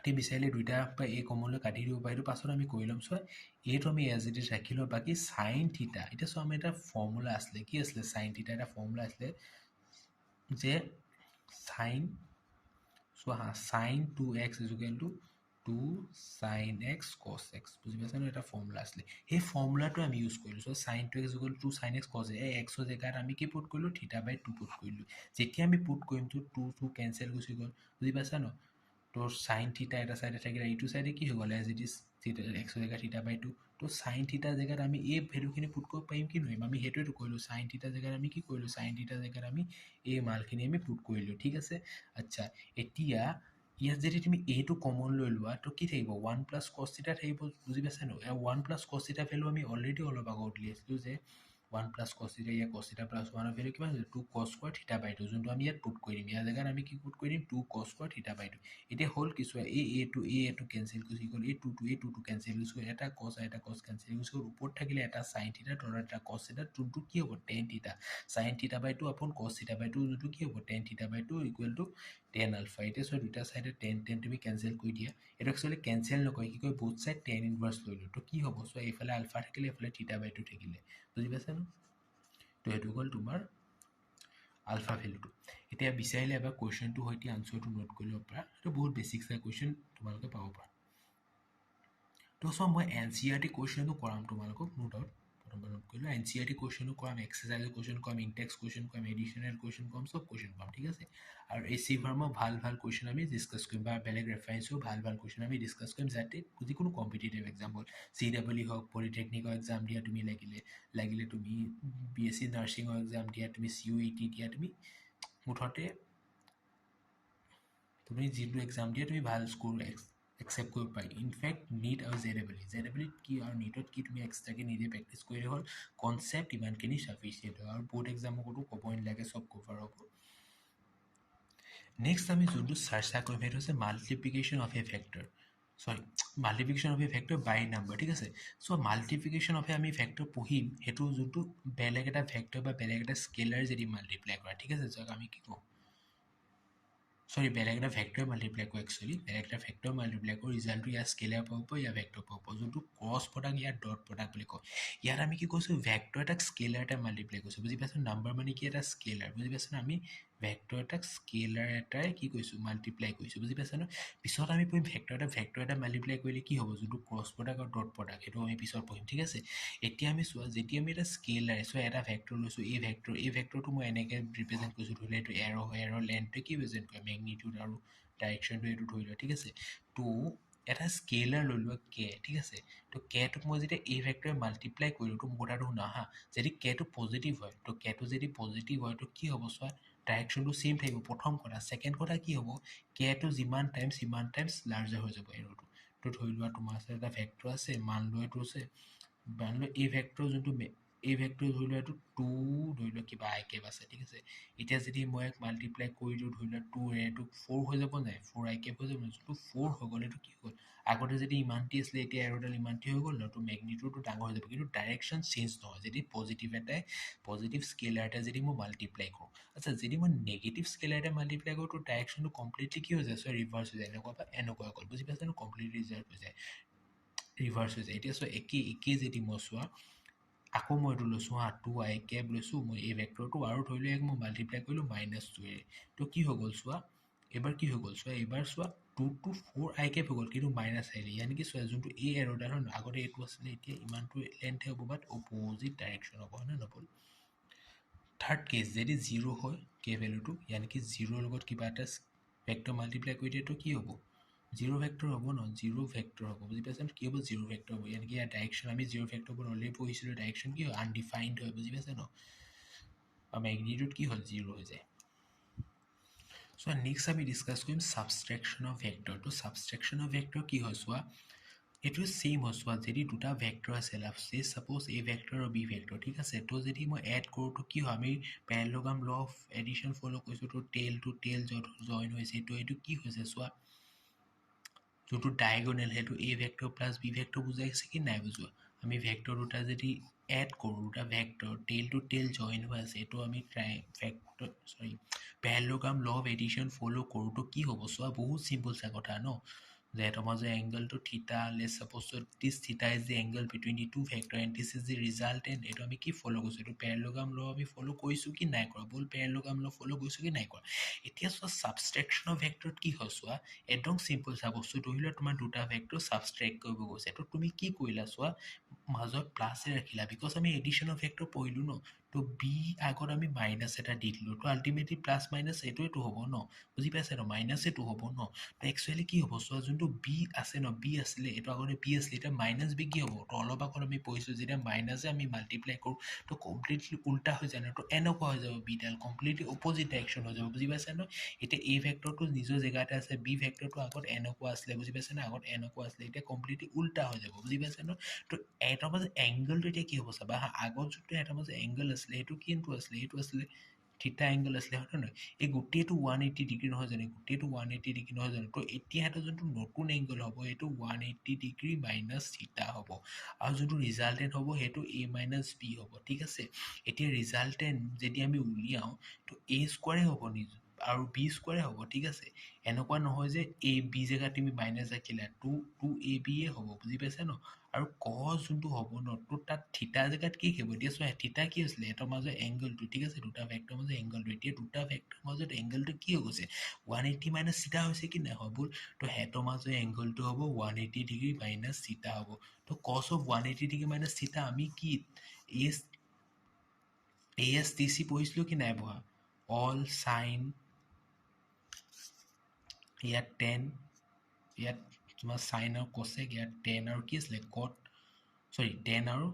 ঠিক বিচাৰিলে দুইটা বা এই কমনলৈ কাটি দিব পাৰি, পাছত আমি কৰি ল'ম। চোৱা, এইটো আমি এজ ইট ইজ ৰাখি লওঁ, বাকী চাইন থিটা, এতিয়া চোৱা, আমি এটা ফৰ্মুলা আছিলে, কি আছিলে, চাইন থিটা এটা ফৰ্মুলা আছিলে যে চাইন, চোৱা হা, sine 2x equal to 2 sin x cos x, বুজি পাইছা ন, এটা ফৰ্মুলা আছিলে। সেই ফৰ্মুলাটো আমি ইউজ কৰিলোঁ। So' sine 2x equal to 2 sin x cos x, এই এক্সৰ জেগাত আমি কি পুট কৰিলোঁ, থিটা বাই 2 পুট কৰিলোঁ। যেতিয়া আমি পুট কৰিম, তো 2 কেঞ্চেল গুচি গ'ল, বুজি পাইছা ন। তোৰ চাইন থিটা এটা চাইডে থাকিলে, এইটো চাইডে কি হৈ গ'ল, এজ ইট ইজ থিটা, এক্সৰ জেগাত থিটা বাই 2, তো চাইন থিটাৰ জেগাত আমি এই ভেলুখিনি পুট কৰিব পাৰিম, কি নোৱাৰিম, আমি সেইটোৱেতো কৰিলোঁ। চাইন থিটাৰ জেগাত আমি কি কৰিলোঁ, চাইন থিটাৰ জেগাত আমি এই মালখিনি আমি পুট কৰিলোঁ, ঠিক আছে। আচ্ছা, এতিয়া ইয়াত যদি তুমি এইটো কমন লৈ লোৱা, তো কি থাকিব, 1 প্লাছ কছ থিটা থাকিব, বুজি পাইছা ন। 1 প্লাছ কছ থিটা ভেলু আমি অলৰেডি অলপ আগত উলিয়াইছিলোঁ যে 1 প্লাছ কছ থিটা ইয়াৰ কছ থিটা প্লাছ 1 ভেলু কিমান হৈছে 2 কছ স্কোৱাৰ থিটা বাই 2 যোনটো আমি ইয়াত পুট কৰি দিম ইয়াৰ জেগাত আমি কি পুট কৰি দিম 2 কছ স্কোৱাৰ থিটা বাই 2 এতিয়া হ'ল কিছু এটো কেনচেল গুচি গ'ল এই 2 কেনচেল গুচি গ'ল এটা কছ কেনচেল গুচি গ'ল ওপৰত থাকিলে এটা সাইন থিটা তলত এটা কছ থিটা যোনটো কি হ'ব tan থিটা সাইন থিটা বাই 2 আপন কছ থিটা বাই 2 যোনটো কি হ'ব tan থিটা বাই 2 ইকুৱেল টু tan আলফা এতিয়া সো দুটা সাইডে tan তুমি কেনসেল কৰি দিয়া এটা একচুয়ালি কেনসেল নকয় কি কয় বুথ সাইড tan ইনভার্স লৈ লো তো কি হ'ব সো এইফালে আলফা থাকিলে এইফালে থিটা বাই 2 থাকিলে বুজি পাইছা ন তো এটো গল তোমাৰ আলফা ভ্যালুটো এতিয়া বিচাৰিলে এবাৰ কোৱেশ্চনটো হৈতি আনসাৰটো নোট কৰি লব পাৰা এটো বহুত বেসিক সা কোৱেশ্চন তোমালোকে পাব পাৰা তো সো মই এনসিআৰটি কোৱেশ্চনটো কৰাম তোমালোকক নো ডাউট নোট কৰিলো এনসিআৰটি কোৱেশ্চনটো কৰাম এক্সাৰসাইজ কোৱেশ্চন কৰাম ইনটেক্স কোৱেশ্চন কৰাম এডিশনাল কোৱেশ্চন কৰাম সব কোৱেশ্চন কৰাম ঠিক আছে আৰু এই সিভাৰ্মৰ ভাল কোৱেশ্চন আমি ডিসকাস কৰিম বা বেলেগ ৰেফাৰেন্সও ভাল কোৱেশ্চন আমি ডিসকাস কৰিম যাতে যিকোনো কম্পিটিটিভ এক্সাম হল সিডব্লিউ হক পলিটেকনিকৰ এক্সাম দিয়া তুমি লাগিলে তুমি বিএসসি নাৰ্ছিঙৰ এক্সাম দিয়া তুমি সিইটি দিয়া তুমি মুঠতে তুমি যিটো এক্সাম দিয়া তুমি ভাল স্কোৰ একসেপ্ট কৰিব পাৰি ইনফেক্ট নীট আৰু জেডব্লিউ কি আৰু নীটত কি তুমি এক্সট্ৰাকে নিজে প্ৰেক্টিছ কৰিলে হ'ল কনচেপ্ট ইমানখিনি সাফিচিয়েণ্ট হয় আৰু বোৰ্ড এক্সামকতো ক'বই নালাগে চব কভাৰ হ'ব নেক্সট আমি যোনটো চৰ্চা কৰিম সেইটো হৈছে multiplication of a factor multiplication of a factor by number ঠিক আছে চ' মাল্টিপ্লিকেশ্যন অফ এ আমি ফেক্টৰ পঢ়িম সেইটো যোনটো বেলেগ এটা ফেক্টৰ বা বেলেগ এটা স্কেলাৰ যদি মাল্টিপ্লাই কৰা ঠিক আছে যাক আমি কি কওঁ বেলেগ এটা ভেক্টৰ মাল্টিপ্লাই কৰোঁ একচুৱেলি বেলেগ এটা ভেক্টৰ মাল্টিপ্লাই কৰোঁ ৰিজাল্টটো ইয়াৰ স্কেলাৰ পাব ইয়াৰ ভেক্টৰ পাব যোনটো ক্ৰছ প্ৰডাক্ট ইয়াৰ ডট প্ৰডাক্ট বুলি কয় ইয়াত আমি কি কৈছোঁ ভেক্টৰ এটাক স্কেলাৰ এটা মাল্টিপ্লাই কৰিছোঁ বুজি পাইছোঁ নাম্বাৰ মানে কি এটা স্কেলাৰ বুজি পাইছোঁ আমি ভেক্টৰ এটাক স্কেলাৰ এটাই কি কৈছোঁ মাল্টিপ্লাই কৰিছোঁ বুজি পাইছা ন পিছত আমি পঢ়িম ভেক্টৰ এটা মাল্টিপ্লাই কৰিলে কি হ'ব যোনটো ক্ৰছ প্ৰডাক্ট আৰু ডট প্ৰডাক্ট সেইটো আমি পিছত পঢ়িম ঠিক আছে এতিয়া আমি চোৱা যেতিয়া আমি এটা স্কেলাৰ এটা ভেক্টৰ লৈছোঁ এই ভেক্টৰটো মই এনেকৈ ৰিপ্ৰেজেণ্ট কৰিছোঁ ধৰি লওক এইটো এৰ হয় এৰৰ লেন্থটো কি ৰিপ্ৰেজেণ্ট কৰে মেগনিটিউড আৰু ডাইৰেকশ্যনটো এইটো ধৰি লোৱা ঠিক আছে তো এটা স্কেলাৰ লৈ লোৱা কে ঠিক আছে তো কেটোক মই যেতিয়া এই ভেক্টৰে মাল্টিপ্লাই কৰিলোঁ তো মোৰ কথাটো শুনা হা যদি কেটো পজিটিভ হয় তো কেটো যদি পজিটিভ হয় তো কি হ'ব চোৱা ডাইৰেকশ্যনটো সেম থাকিব প্ৰথম কথা ছেকেণ্ড কথা কি হ'ব কেটো যিমান টাইমছ লাৰ্জাৰ হৈ যাব এৰ'টো তো ধৰি লোৱা তোমাৰ এটা ভেক্টৰ আছে মান লোৱা এইটো আছে মান লোৱা এই ভেক্টৰ যোনটো এই ভেক্টৰ ধৰি লোৱা এইটো 2 ধৰি লোৱা কিবা আই কেপ আছে ঠিক আছে এতিয়া যদি মই মাল্টিপ্লাই কৰি দিওঁ ধৰি লোৱা 2 এইটো 4 হৈ যাব নাই 4 আই কেপ হৈ যাব যোনটো 4 হৈ গ'ল এইটো কি হ'ল আগতে যদি ইমানটি আছিলে এতিয়া এৰ'ডাল ইমানটি হৈ গ'ল ন তো মেগনিটিউডটো ডাঙৰ হৈ যাব কিন্তু ডাইৰেকশ্যন চেঞ্জ নহয় যদি পজিটিভ স্কেলাৰ এটা যদি মই মাল্টিপ্লাই কৰোঁ আচ্ছা যদি মই নেগেটিভ স্কেলাৰ এটা মাল্টিপ্লাই কৰোঁ তো ডাইৰেকশ্যনটো কমপ্লিটলি কি হৈ যায় চ' ৰিভাৰ্চ হৈ যায় এনেকুৱা বা এনেকুৱা গ'ল বুজি পাইছা ন কমপ্লিট ৰিভাৰ্চ হৈ যায় এতিয়া চোৱা একেই যদি মই চোৱা আকৌ মই এইটো লৈছোঁ হা 2 আই কেপ লৈছোঁ মই এই ভেক্টৰটো আৰু ধৰি লওক মই মাল্টিপ্লাই কৰিলোঁ -2 তো কি হৈ গ'ল চোৱা এইবাৰ কি হৈ গ'ল চোৱা এইবাৰ চোৱা 2 to 4 আই কেপ হৈ গ'ল কিন্তু মাইনাছ আহিলে ইয়ানি কি চোৱা যোনটো এই এৰ'ডাল হয় আগতে এইটো আছিলে এতিয়া ইমানটো লেন্থ হ'ব বাট অপ'জিট ডাইৰেকশ্যন হ'ব হয় নে নক'ল থাৰ্ড কেছ যদি 0 হয় কে ভেলুটো ইয়ানি কি 0ৰ লগত কিবা এটা ভেক্টৰ মাল্টিপ্লাই কৰি দিয়ে তো কি হ'ব 0 ভেক্টৰ হ'ব ন 0 ভেক্টৰ হ'ব বুজি পাইছা কি হ'ব 0 ভেক্টৰ হ'ব ইয়ানি কি ইয়াৰ ডাইৰেকশ্যন আমি 0 ভেক্টৰ ওপৰত অলৰেডি পঢ়িছিলোঁ ডাইৰেকশ্যন কি হয় আনডিফাইণ্ড হয় বুজি পাইছা ন আৰু মেগনিটিউড কি হ'ল 0 হৈ যায় চ' নেক্সট আমি ডিছকাছ কৰিম ছাবষ্ট্ৰেকশ্যন অফ ভেক্টৰ তো ছাবষ্ট্ৰেকশ্যন অফ ভেক্টৰ কি হয় চোৱা এইটো ছেইম হয় চোৱা যদি দুটা ভেক্টৰ আছে ছাপ'জ এ ভেক্টৰ আৰু বি ভেক্টৰ ঠিক আছে তো যদি মই এড কৰোঁ তো কি হয় আমি পেৰেলগ্ৰাম ল অফ এডিশ্যন ফ'ল' কৰিছোঁ তো টেল টু টেল য'ত জইন হৈছে তো এইটো কি হৈছে চোৱা যোনটো ডায়েগনেল সেইটো এ ভেক্টৰ প্লাছ বি ভেক্টৰ বুজাইছে কি নাই বুজোৱা আমি ভেক্টৰ দুটা যদি এড কৰোঁ দুটা ভেক্টৰ টেল টু টেল জইন হৈ আছে এইটো আমি পেৰেলগ্ৰাম ল অফ এডিশ্যন ফ'ল' কৰোঁ তো কি হ'ব চোৱা বহুত চিম্পল চা কথা ন যে তোমাৰ যে এংগলটো থিটা let's suppose this theta is the angle between the two vector and this is the resultant এইটো আমি কি ফ'ল' কৰিছোঁ এইটো পেৰেলগ্ৰাম ল আমি ফ'ল' কৰিছোঁ কি নাই কৰা ব'ল পেৰেলগ্ৰাম ল ফ'ল' কৰিছোঁ কি নাই কৰা এতিয়া চোৱা ছাবষ্ট্ৰেকশ্যন অফ ভেক্টৰত কি হয় চোৱা একদম চিম্পল চা বস্তু ধৰি লোৱা তোমাৰ দুটা ভেক্টৰ ছাবষ্ট্ৰেক্ট কৰিব গৈছে তো তুমি কি কৰিলা চোৱা মাজত প্লাছে ৰাখিলা বিকজ আমি এডিশ্যন অফ ভেক্টৰ পঢ়িলোঁ ন তো বি আগত আমি মাইনাছ এটা দি দিলোঁ তো আল্টিমেটলি প্লাছ মাইনাছ এইটোৱেতো হ'ব ন বুজি পাইছে ন মাইনাছ এইটো হ'ব ন তো একচুৱেলি কি হ'ব চোৱা যোনটো বি আছে ন বি আছিলে এইটো আগতে বি আছিলে এতিয়া মাইনাছ বি কি হ'ব তো অলপ আগত আমি পঢ়িছোঁ যেতিয়া মাইনাছে আমি মাল্টিপ্লাই কৰোঁ তো কমপ্লিটলি উল্টা হৈ যায় ন তো এনেকুৱা হৈ যাব বিডাল কমপ্লিটলি অপ'জিট ডাইৰেকশ্যন হৈ যাব বুজি পাইছে ন এতিয়া এই ভেক্টৰটো নিজৰ জেগাতে আছে বি ভেক্টৰটো আগত এনেকুৱা আছিলে বুজি পাইছে ন আগত এনেকুৱা আছিলে এতিয়া কমপ্লিটলি উল্টা হৈ যাব বুজি পাইছে ন তো এটাৰ মাজত এংগলটো এতিয়া কি হ'ব চাবা হা আগত যোনটো এটাৰ মাজত এংগল আছিলে সেইটো কিন্তু আছিলে এইটো আছিলে থিটা এংগল আছিলে হয় নে নহয় এই গোটেইটো 180 ডিগ্ৰী নহয় জানো গোটেইটো 180 ডিগ্ৰী নহয় জানো তো এতিয়া এটা যোনটো নতুন এংগল হ'ব এইটো 180 ডিগ্ৰী মাইনাছ থিটা হ'ব আৰু যোনটো ৰিজাল্টেণ্ট হ'ব সেইটো a মাইনাছ b হ'ব ঠিক আছে এতিয়া ৰিজাল্টেণ্ট যদি আমি উলিয়াওঁ তো a স্কোৱাৰে হ'ব নিজৰ আৰু b স্কোৱাৰে হ'ব ঠিক আছে এনেকুৱা নহয় যে a b জেগাত তুমি মাইনাছ ৰাখিলা 2ab এ হ'ব বুজি পাইছা ন আৰু cos যোনটো হ'ব ন তো তাত থিটা জেগাত কি হ'ব এতিয়া চোৱা থিটা কি আছিলে এটাৰ মাজত এংগলটো ঠিক আছে দুটা ভেক্টৰ মাজত এংগলটো এতিয়া দুটা ভেক্টৰ মাজত এংগলটো কি হৈ গৈছে 180 মাইনাছ থিটা হৈছে কি নাই হ'ব তো হেতৰ মাজত এংগলটো হ'ব 180 ডিগ্ৰী মাইনাছ থিটা হ'ব তো cos অফ 180 ডিগ্ৰী মাইনাছ থিটা আমি কি ASTC পঢ়িছিলোঁ কি নাই পঢ়া অল চাইন ইয়াত টেন ইয়াত তোমাৰ চাইন আৰু কচেক ইয়াত টেন আৰু কি আছিলে কট সৰি টেন আৰু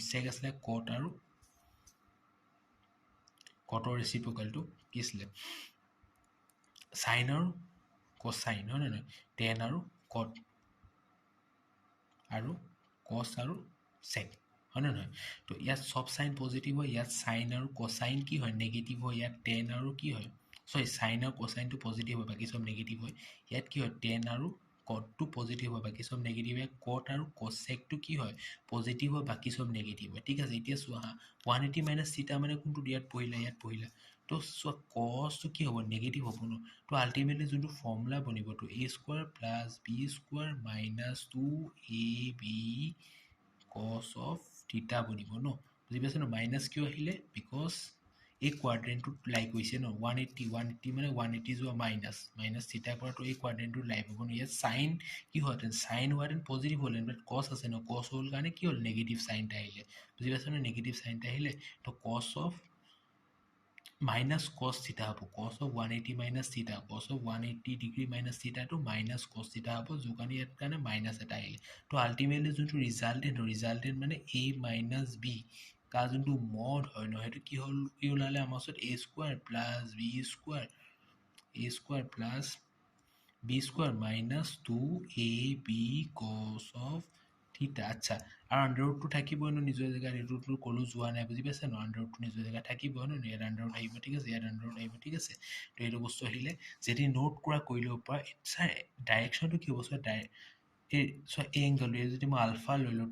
চেক আছিলে কট আৰু কটৰ ৰেচিপ্ৰকেলটো কি আছিলে চাইন আৰু কচাইন হয় নহয় টেন আৰু কট আৰু কচ আৰু চেক হয় নে নহয় তো ইয়াত চব চাইন পজিটিভ হয় ইয়াত চাইন আৰু কচাইন কি হয় নেগেটিভ হয় ইয়াত টেন আৰু কি হয় সৰি চাইন আৰু কচাইনটো পজিটিভ হয় বাকী চব নেগেটিভ হয় ইয়াত কি হয় টেন আৰু কটটো পজিটিভ হয় বাকী চব নেগেটিভ হয় কট আৰু কচেকটো কি হয় পজিটিভ হয় বাকী চব নেগেটিভ হয় ঠিক আছে এতিয়া চোৱা হা 180 মাইনাছ থিটা মানে কোনটো ইয়াত পঢ়িলা তো চোৱা কচটো কি হ'ব নেগেটিভ হ'ব ন তো আল্টিমেটলি যোনটো ফৰ্মুলা বনিব তো a square plus B square minus 2ab cos of theta বনিব ন বুজি পাইছে ন মাইনাছ কিয় আহিলে বিকজ এই কোৱাড্ৰেণ্টটোত লাই কৰিছে ন 180 মানে 180 যোৱা মাইনাছ থিটা কৰাটো এই কোৱাড্ৰেণ্টটোত লাই পাব ন ইয়াত চাইন কি হোৱাহেঁতেন চাইন হোৱাহেঁতেন পজিটিভ হ'লহেঁতেন বাট কছ আছে ন কছ হ'ল কাৰণে কি হ'ল নেগেটিভ চাইন এটা আহিলে বুজি পাইছে ন নেগেটিভ চাইন এটা আহিলে তো কছ অফ মাইনাছ কছ থিটা হ'ব কছ অফ 180 মাইনাছ থিটা কছ অফ 180 ডিগ্ৰী মাইনাছ থিটাটো মাইনাছ কছ থিটা হ'ব যোৰ কাৰণে ইয়াত কাৰণে মাইনাছ এটা আহিলে তো আল্টিমেটলি যোনটো ৰিজাল্টেণ্ট মানে a মাইনাছ b কাৰ যোনটো মড হয় ন সেইটো কি হ'ল কি ওলালে আমাৰ ওচৰত a square plus b square minus 2ab cos of থিটা আচ্ছা আৰু আণ্ডাৰউডটো থাকিবই ন নিজৰ জেগাত এইটোতো ক'লো যোৱা নাই বুজি পাইছে ন আণ্ডাৰউডটো নিজৰ জেগাত থাকিবই ন ইয়াত আণ্ডাৰউড আহিব ঠিক আছে ইয়াত আণ্ডাৰউড আহিব ঠিক আছে তো এইটো বস্তু আহিলে যদি নোট কৰা কৰি ল'ব পৰা চাৰ ডাইৰেকশ্যনটো কি হ'ব চোৱা এই চোৱা এই এংগলটো যদি মই আলফা লৈ লওঁ